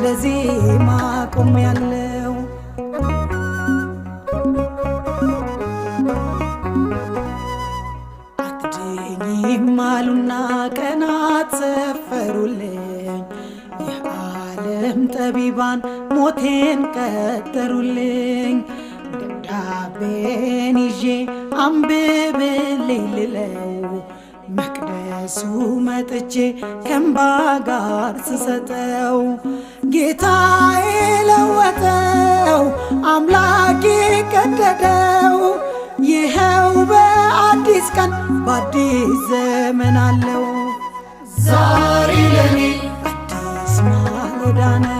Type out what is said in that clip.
ለዜማ ቆሜያለሁ። አትድኝም አሉና ቀናት ሰፈሩልኝ የዓለም ጠቢባን ሞቴን ቀጠሩልኝ። ደብዳቤን ይዤ አንብብልኝ ልለው መቅደሱ መጥቼ ከእንባ ጋር ስሰጠው ጌታዬ ለወጠው አምላኬ ቀደደው። ይኸው በአዲስ ቀን በአዲስ ዘመን አለው ዛሬ ለኔ አዲስ ማለዳ ነው።